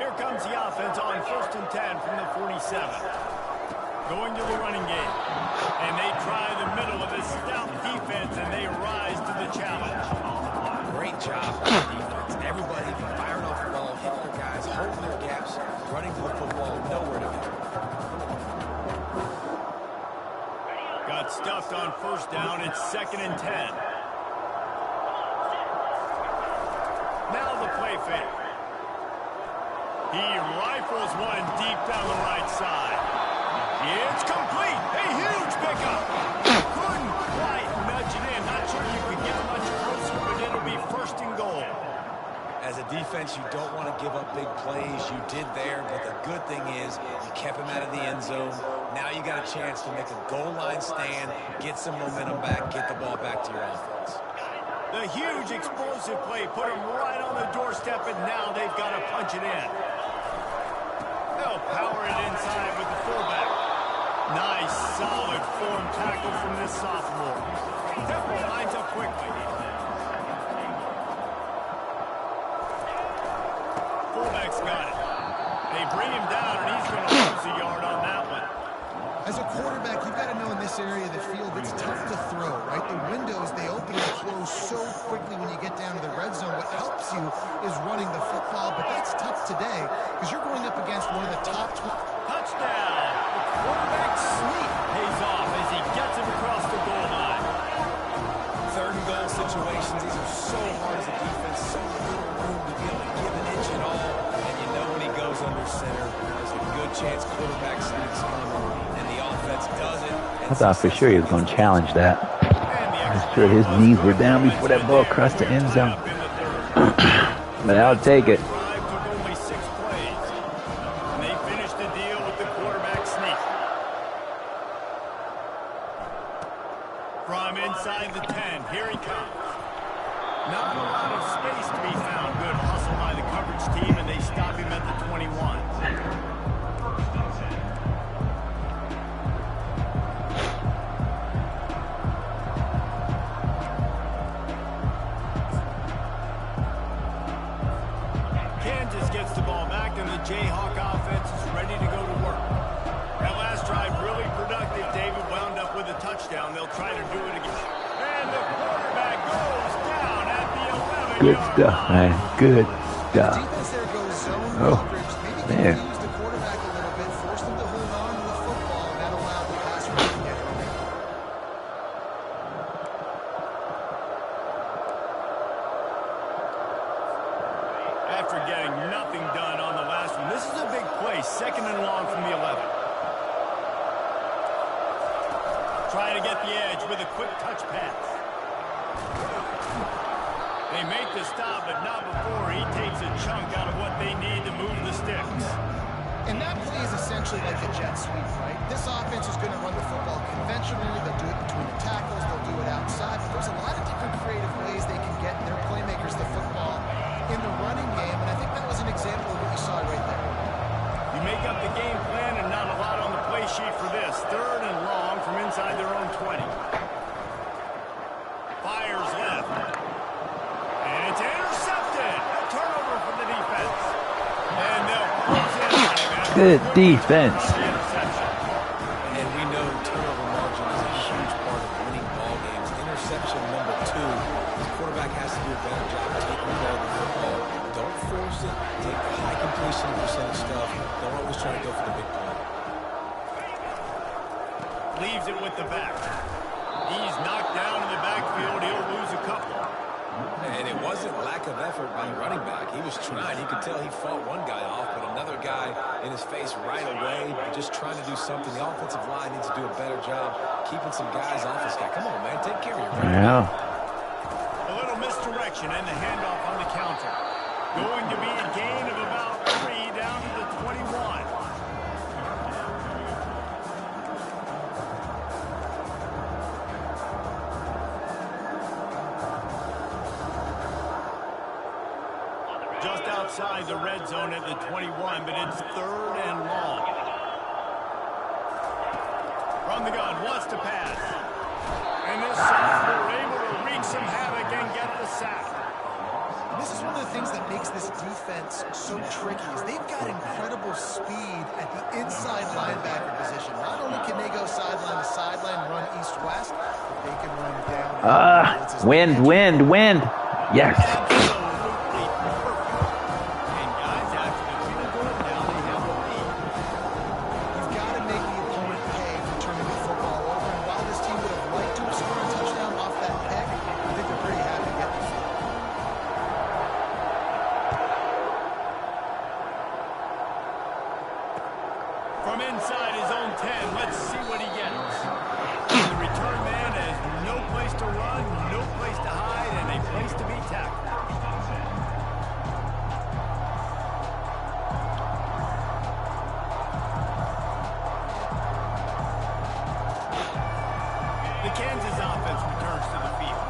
Here comes the offense on 1st and 10 from the 47. Going to the running game. And they try the middle of this stout defense, and they rise to the challenge. Great job on the defense. Everybody firing off the ball, hitting their guys, holding their gaps, running to the football, nowhere to go. Got stuffed on 1st down. It's 2nd and 10. Now the play fake. He rifles one deep down the right side. It's complete. A huge pickup. Couldn't quite nudge it in. Not sure you could get much closer, but it'll be 1st and goal. As a defense, you don't want to give up big plays. You did there, but the good thing is you kept him out of the end zone. Now you got a chance to make a goal line stand, get some momentum back, get the ball back to your offense. The huge explosive play put him right on the doorstep, and now they've got to punch it in. They'll power it inside with the fullback. Nice, solid form tackle from this sophomore. Temple lines up quickly. Fullback's got it. They bring him down, and he's going to lose a yard on that one. As a quarterback, you've got to know in this area of the field, it's tough to throw, right? The windows, they open and close so quickly when you get down to the red zone. What helps you is running the football, but that's tough today because you're going up against one of the top... Touchdown! The quarterback sneak pays off as he gets him across the goal line. 3rd and goal situations, these are so hard as a defense, so little room to be able to give an inch at all. And you know when he goes under center, there's a good chance quarterback sneaks on him, and the offense does it. I thought for sure he was going to challenge that. I'm sure his knees were down before that ball crossed the end zone. But I'll take it. Took only 6 plays. And they finished the deal with the quarterback sneak. From inside the 10, here he comes. Not a lot of space to be found. Good hustle by the coverage team, and they stop him at the 21. Kansas gets the ball back, and the Jayhawk offense is ready to go to work. touchdown. They'll try to do it again. And the quarterback goes down at the 11-yard Good stuff, man. Good The stuff. defense there goes zone Oh, coverage. Maybe man. confuse the quarterback a little bit, force them to hold on to the football, and that allowed the pass rush to get going. After getting nothing done on the last one, this is a big play. 2nd and long from the 11. Trying to get the edge with a quick touch pass. They make the stop, but not before he takes a chunk out of what they need to move the sticks. And that play is essentially like a jet sweep, right? This offense is going to run the football conventionally. They'll do it between the tackles. They'll do it outside. But there's a lot of different creative ways they can get their playmakers the football in the running game. And I think that was an example of what you saw right there. You make up the game plan and not a lot on the play sheet for this. 3rd and long from inside their own 20. Fires left. And it's intercepted. A turnover from the defense. And they'll close in on him after Good defense. the interception. And we know turnover margin is a huge part of winning ball games. Interception number 2. The quarterback has to do a better job of taking care of the football. Don't force it. Take the high completion percentage stuff. Don't always try to go for the big play. Leaves it with the back. He's knocked down in the backfield. He'll lose a couple. And it wasn't lack of effort by the running back. He was trying. He could tell he fought one guy off, but another guy in his face right away, just trying to do something. The offensive line needs to do a better job keeping some guys off this guy. Come on, man. Take care of your running back. Yeah. A little misdirection and the handoff on the counter. Going to be a gain of about 3 down to the 21. Just outside the red zone at the 21, but it's 3rd and long. From the gun, wants to pass. And this sophomore able to wreak some havoc and get the sack. This is one of the things that makes this defense so tricky is they've got incredible speed at the inside linebacker position. Not only can they go sideline to sideline, run east-west, but they can run down. Wind. Yes. Absolutely perfect. And guys, after the field goal, now they have the lead. You've got to make the opponent pay for turning the football over. And while this team would have liked to have scored a touchdown off that pick, I think they're pretty happy getting the field. From inside his own 10, let's see what he gets. The return man has no place to run, no place to hide, and a place to be tackled. The Kansas offense returns to the field.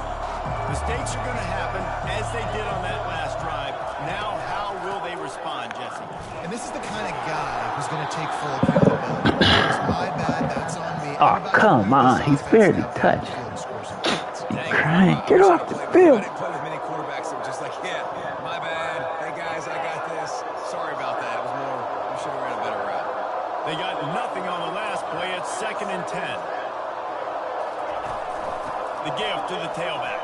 Mistakes are going to happen, as they did on that last drive. Now, how will they respond, Jesse? And this is the kind of guy who's going to take full accountability. It's my bad, that's on me. Oh, come on. He's barely touched. He's crying. Get off the field. I play with many quarterbacks that were just like, yeah, my bad. Hey, guys, I got this. Sorry about that. It was more, we should have ran a better route. They got nothing on the last play. It's 2nd and 10. The give to the tailback.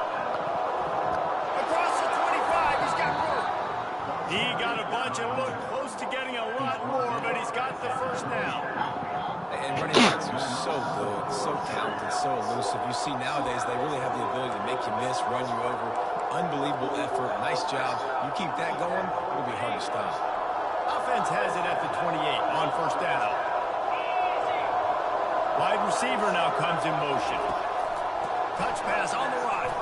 Across the 25, he's got room. He got a bunch and looked close to getting a lot more, but he's got the first down. And running backs are so good, so talented, so elusive. You see nowadays they really have the ability to make you miss, run you over. Unbelievable effort. Nice job. You keep that going, it'll be hard to stop. Offense has it at the 28 on first down. Wide receiver now comes in motion. Touch pass on the right.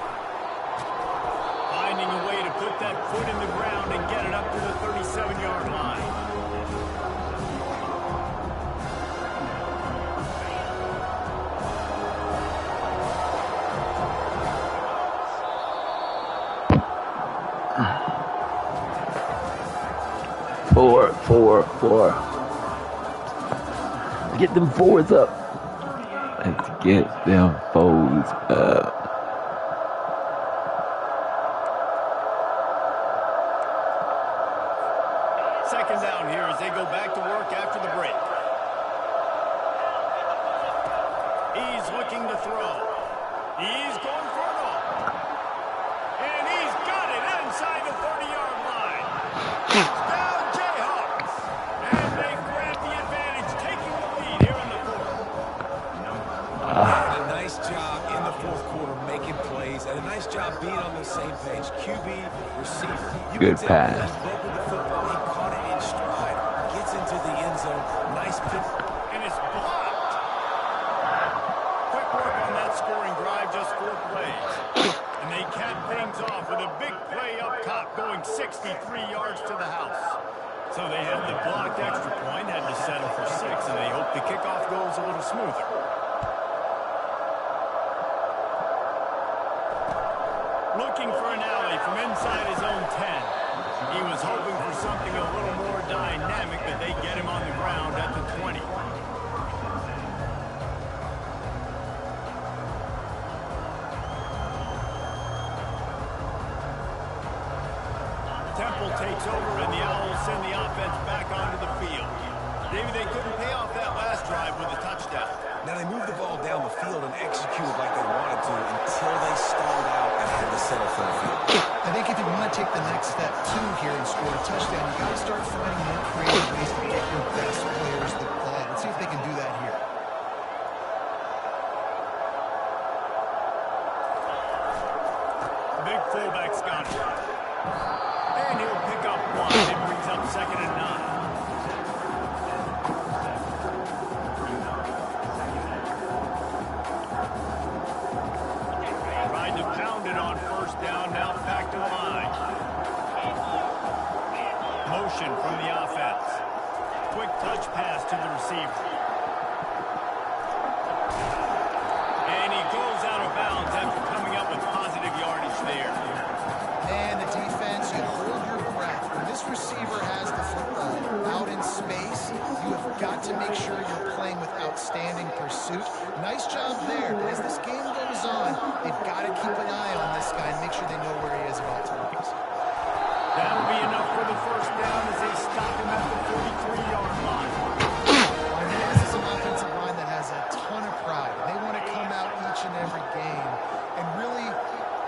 Finding a way to put that foot in the ground and get it up to the 37-yard line. Four. Get them fours up. Let's get them fours up. Second down here as they go back to work after the break. He's looking to throw. He's going for it all. And he's got it inside the 30-yard line. Down Jayhawks. And they grab the advantage, taking the lead here in the fourth. A nice job in the fourth quarter making plays, and a nice job being on the same page. QB, receiver. Good pass. He broke with the football. He caught it in stride. Gets into the end zone. Nice pick. And it's blocked. Quick work on that scoring drive, just 4 plays. And they cap things off with a big play up top, going 63 yards to the house. So they had the blocked extra point, had to settle for 6, and they hope the kickoff goes a little smoother. Looking for an alley from inside his own 10. He was hoping for something a little more dynamic, but they get him on the ground at the 20. Temple takes over, and the Owls send the offense back onto the field. Maybe they couldn't pay off that last drive with a touchdown. Now they moved the ball down the field and executed like they wanted to until they stalled out and had to settle for a field. I think if you want to take the next step, too, here and score a touchdown, you got to start finding more creative ways to get your best players the ball. Let's see if they can do that here. The big fullback's got it. And he'll pick up 1. It brings up 2nd and 9. Tried to pound it on 1st down, now back to the line. Motion from the offense. Quick touch pass to the receiver. And he goes out of bounds after coming up with positive yardage there. And the defense, you hold your breath. When this receiver has the football out in space, you have got to make sure you're playing with outstanding pursuit. Nice job there. But as this game goes on, they've got to keep an eye on this guy and make sure they know where he is about times. That'll be enough for the 1st down as they stop him at the 43-yard line. I mean, this is an offensive line that has a ton of pride. They want to come out each and every game and really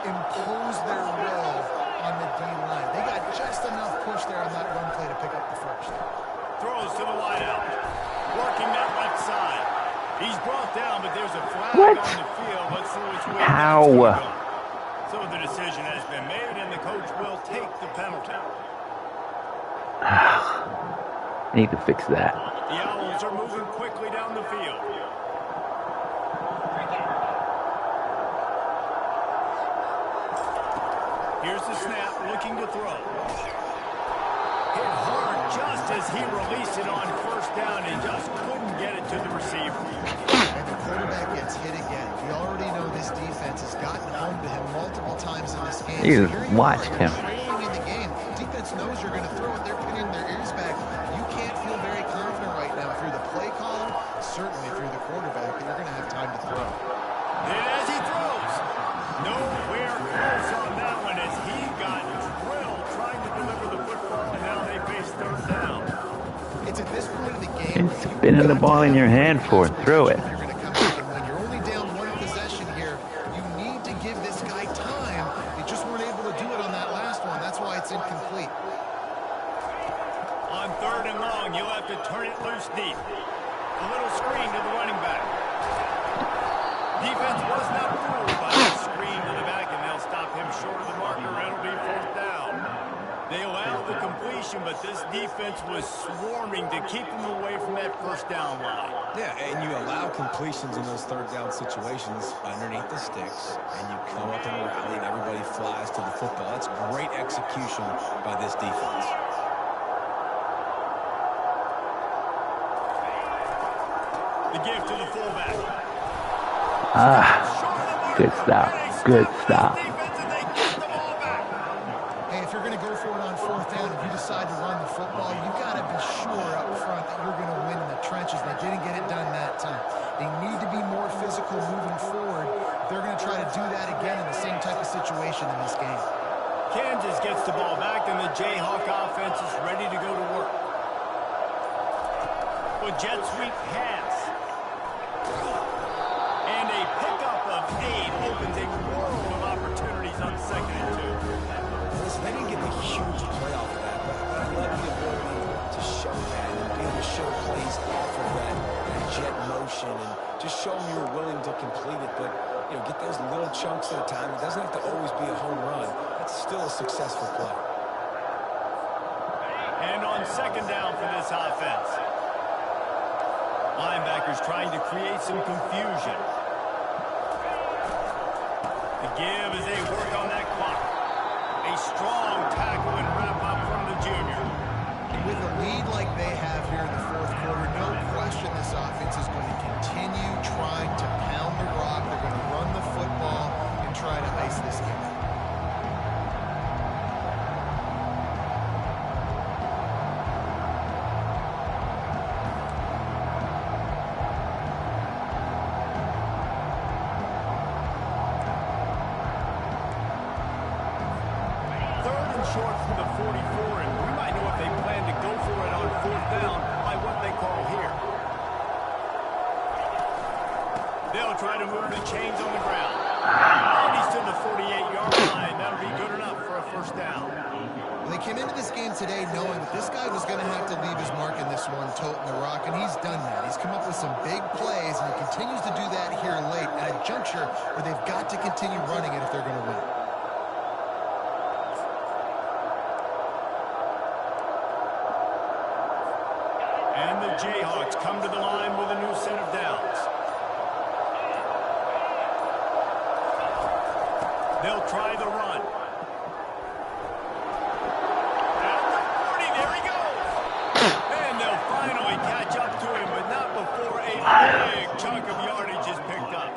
impose their will on the D-line. They got just enough push there on that run play to pick up the 1st. Throws to the wideout. Working that left side. He's brought down, but there's a flag What? on the field. Let's see which way. How? So the decision has been made, and the coach will take the penalty. I need to fix that. The Owls are moving quickly down the field. Here's the snap, looking to throw. Hit hard just as he released it on 1st down and just couldn't get it to the receiver. And the quarterback gets hit again. We already know this defense has gotten home to him multiple times in this game. You So here watched are, him. you're trailing in the game. Defense knows you're going to throw it. They're pinning their ears back. You can't feel very confident right now through the play call, certainly through the quarterback, that you're going to have time to throw. And as he throws, nowhere close on that one as he got drilled trying to deliver the football, and now they face 3rd down. It's at this point of the game. And spinning the ball in your hand for it. Throw it. You're going to come back and win. You're only down 1 possession here. You need to give this guy time. They just weren't able to do it on that last one. That's why it's incomplete. On 3rd and long, you'll have to turn it loose deep. A little screen to the running back. Defense was not fooled by that screen to the back, and they'll stop him short of the marker. It'll be 4th down. They allowed the completion, but this defense was swarming to keep them away from that 1st down line. Yeah, and you allow completions in those 3rd down situations underneath the sticks, and you come up and rally, and everybody flies to the football. That's great execution by this defense. The give to the fullback. Good stop. Good stop. Hey, if you're going to go for it on 4th down, if you decide to run the football, you've got to be sure up front that you're going to win in the trenches. They didn't get it done that time. They need to be more physical moving forward. They're going to try to do that again in the same type of situation in this game. Kansas gets the ball back, and the Jayhawk offense is ready to go to work. With jet sweep pass. And a pickup motion and just show them you're willing to complete it. But, you know, get those little chunks at a time. It doesn't have to always be a home run. That's still a successful play. And on second down for this offense. Linebackers trying to create some confusion. The give as they work on that clock. A strong tackle and wrap up from the junior. With a lead like they have here in the fourth quarter, no question this offense is going to continue trying to pound the rock. They're going to run the football and try to ice this game. Short from the 44, and we might know if they plan to go for it on fourth down by what they call here. They'll try to move the chains on the ground. And he's to the 48-yard line. That'll be good enough for a first down. Well, they came into this game today knowing that this guy was going to have to leave his mark in this one, toting the rock, and he's done that. He's come up with some big plays, and he continues to do that here late at a juncture where they've got to continue running it if they're going to win. Jayhawks come to the line with a new set of downs. They'll try the run. At the 40, there he goes. And they'll finally catch up to him, but not before a big chunk of yardage is picked up.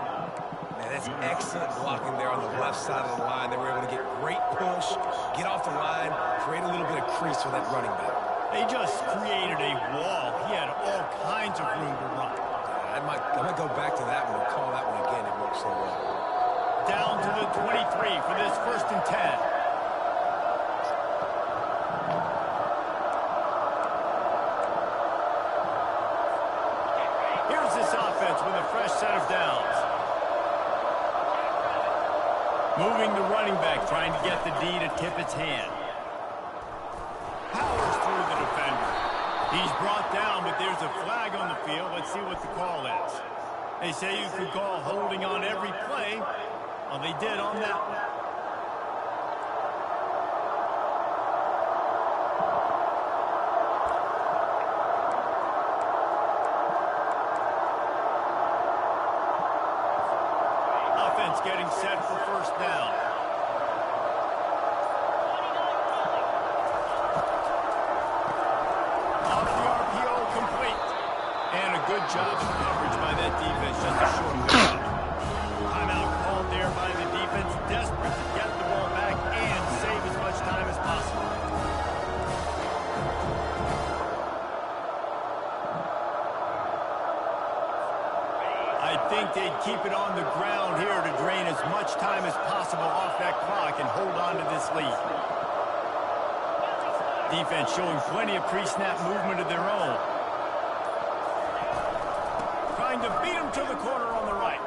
Man, that's excellent blocking there on the left side of the line. They were able to get great push, get off the line, create a little bit of crease for that running back. They just created a wall. He had all kinds of room to run. I might go back to that one and call that one again. It worked so well. Down to the 23 for this 1st and 10. Here's this offense with a fresh set of downs. Moving the running back, trying to get the D to tip its hand. Powers through the defender. He's brought down, but there's a flag on the field. Let's see what the call is. They say you could call holding on every play. Well, they did on that one. Offense getting set for first down. Good job of coverage by that defense, just a short window. Timeout called there by the defense, desperate to get the ball back and save as much time as possible. I think they'd keep it on the ground here to drain as much time as possible off that clock and hold on to this lead. Defense showing plenty of pre-snap movement of their own. To beat him to the corner on the right.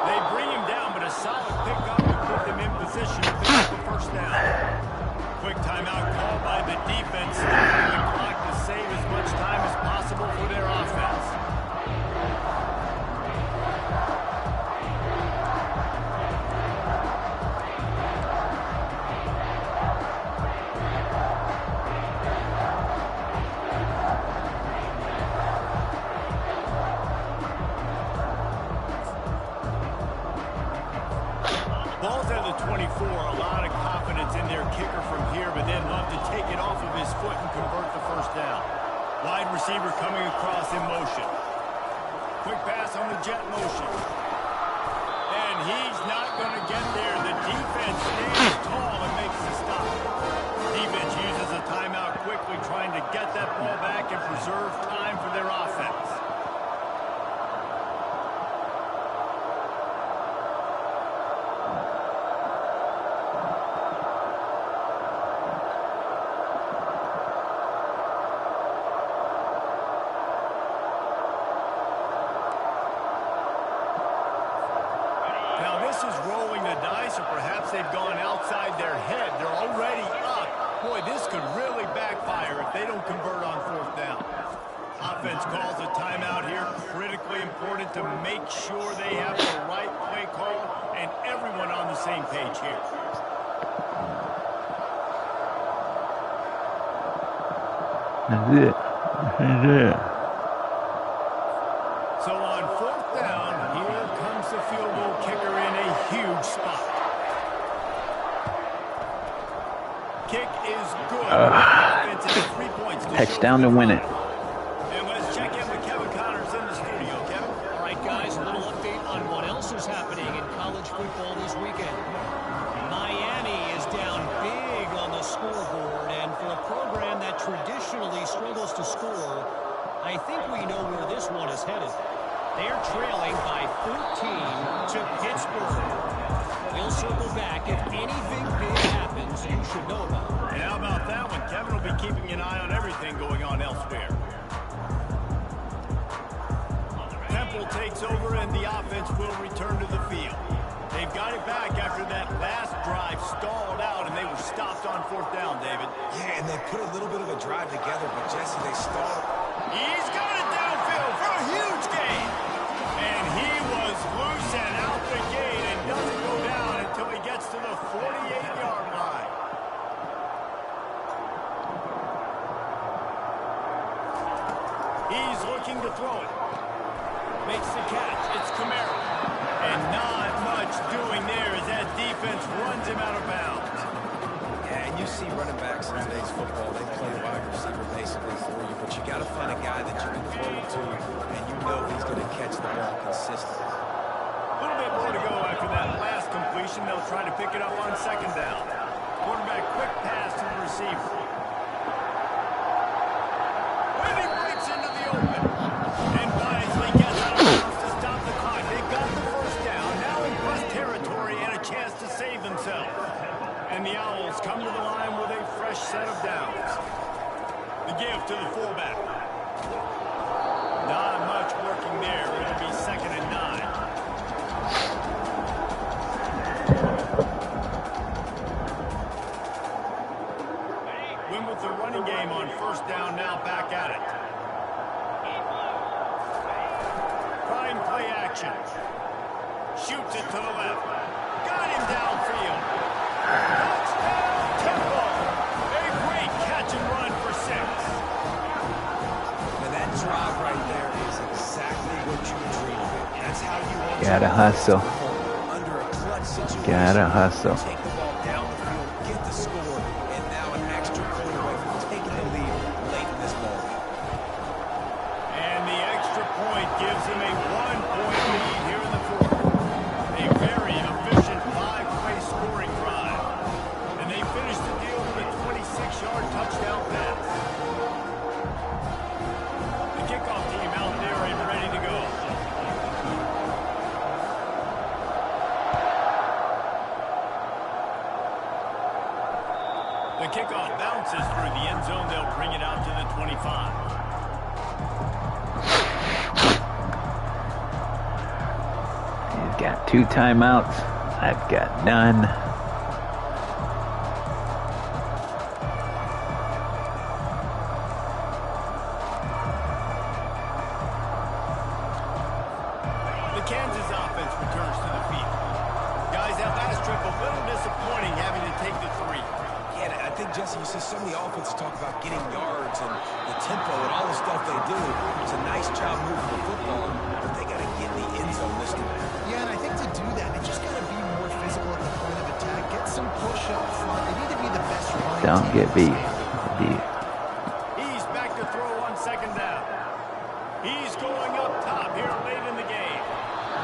They bring him down, but a solid pickup to put them in position to pick up the first down. Quick timeout called by the defense, stopping the clock to save as much time as possible for their offense. Ball's at the 24, a lot of confidence in their kicker from here, but they'd love to take it off of his foot and convert the first down. Wide receiver coming across in motion. Quick pass on the jet motion. And he's not going to get there. The defense stands tall and makes the stop. Defense uses a timeout quickly, trying to get that ball back and preserve time for their offense. Is rolling the dice, or perhaps they've gone outside their head. They're already up. Boy, this could really backfire if they don't convert on fourth down. Offense calls a timeout here. Critically important to make sure they have the right play call and everyone on the same page here. That's it. That's it. So on 4th down, here comes the field goal kicker in a huge spot. Kick is good. Offense has 3 points. Touchdown to win it. And let's check in with Kevin Connors in the studio. Kevin? All right, guys, a little update on what else is happening in college football this weekend. Miami is down big on the scoreboard, and for a program that traditionally struggles to score, I think we know where this one is headed. They're trailing by 14 to Pittsburgh. We'll circle back. If anything big happens, you should know about it. And how about that one? Kevin will be keeping an eye on everything going on elsewhere. Temple takes over, and the offense will return to the field. They've got it back after that last drive stalled out, and they were stopped on 4th down, David. Yeah, and they put a little bit of a drive together, but Jesse, they stalled. He's got it downfield for a huge gain. And he was loose and out the gate and doesn't go down until he gets to the 48-yard line. He's looking to throw it. Makes the catch. It's Kamara. And not much doing there as that defense runs him out of bounds. Yeah, and you see running backs in today's football, they play wide receiver basically for you, but you got to find a guy that you can throw it to, and you know he's going to catch the ball consistently. A little bit more to go after that last completion. They'll try to pick it up on 2nd down. Quarterback quick pass to the receiver. And he breaks into the open. And wisely gets out of bounds to stop the clock. They got the 1st down. Now in West territory and a chance to save themselves. And the Owls come to the line with a fresh set of downs. The give to the fullback. Not much working there. It'll be 2nd and 9. Win with the running game on 1st down, now back at it. Prime play action. Shoots it to the left. Got him downfield. Touchdown, Temple. A great catch and run for 6. Now that drive right there is exactly what you dream of. That's how you want Gotta hustle. under a clutch situation. Gotta hustle. Take the ball down the field, get the score, and now an extra point away from taking the lead late in this ball game. And the extra point gives him a 1-point lead here in the 4th. A very efficient 5-play scoring drive. And they finish the deal with a 26-yard touchdown pass. The kickoff team out there and ready to go. The kickoff bounces through the end zone. They'll bring it out to the 25. He's got 2 timeouts. I've got none. The Kansas offense returns to the field. Guys, that last trip a little disappointing having to take the 3. Yeah, I think, Jesse, you see so many offenses talk about getting yards and the tempo and all the stuff they do. It's a nice job moving the football, but they got to get in the end zone this time. Yeah, and I think to do that, they just got to be more physical at the point of attack. Get some push up front. They need to be the best running Don't team. get beat. Beat. He's back to throw on 2nd down. He's going up top here late in the game.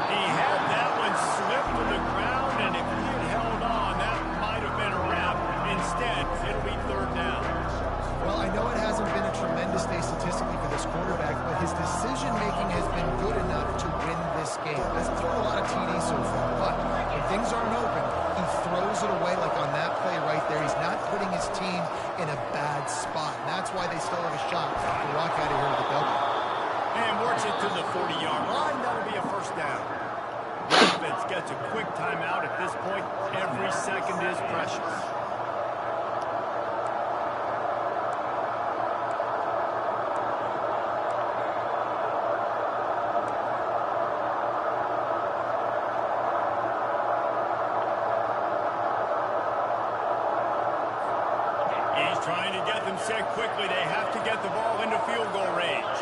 He had that one slip to the ground, and if he had held on, that might have been a wrap. Instead, it'll be 3rd down. Well, I know it hasn't been a tremendous day statistically for this quarterback, but his decision-making has been good enough to win this game. Hasn't thrown a lot of TDs so far, but when things aren't open, he throws it away like on that play right there. He's not putting his team in a bad spot, and that's why they still have a shot to walk out of here with a W. And works it to the 40-yard line. That'll be a 1st down. The offense gets a quick timeout at this point. Every second is precious. Trying to get them set quickly. They have to get the ball into field goal range.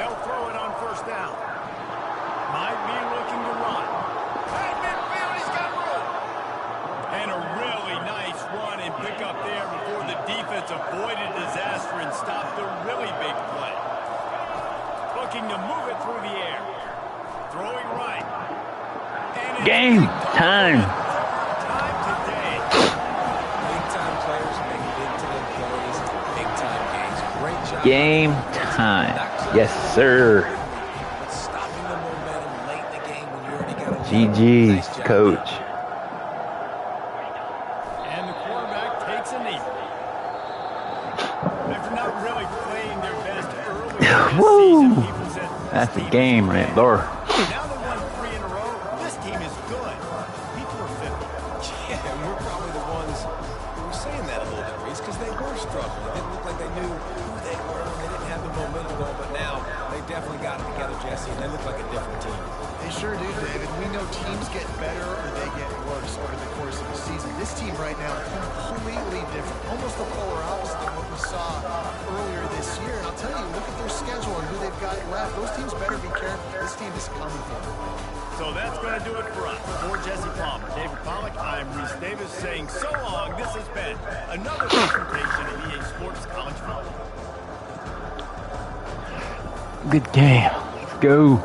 They'll throw it on first down. Might be looking to run. At midfield, he's got room. And a really nice run and pick up there before the defense avoided disaster and stopped a really big play. Looking to move it through the air. Throwing right. And Game time. Time today. Big-time players make big-time plays, big-time games. Great job. Game time. Yes, sir. Stopping the momentum late in the game when you already got a GG, Nice job. coach. And the quarterback takes a knee. After not really playing their best early this Woo! season, people said That's this a team game is right good. there. Now they won 3 in a row. This team is good. People are fickle. Yeah, and we're probably the ones who were saying that a little bit, Reese, because they were struggling. It didn't look like they knew who they were. They didn't have the momentum going, but now they definitely got it together, Jesse, and they look like a different team. They sure do, David. We know teams get better or they get worse over the course of the season. This team right now, completely different. Almost the polar opposite of what we saw earlier this year. And I'll tell you, look at their schedule and who they've got left. Those teams better be careful. This team is coming for them. So that's going to do it for us. For Jesse Palmer, David Pollack, I'm Reese Davis saying so long. This has been another presentation of EA Sports College Football. Good game. Let's go.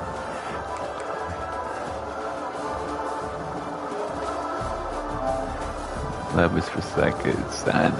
Love is for seconds, son.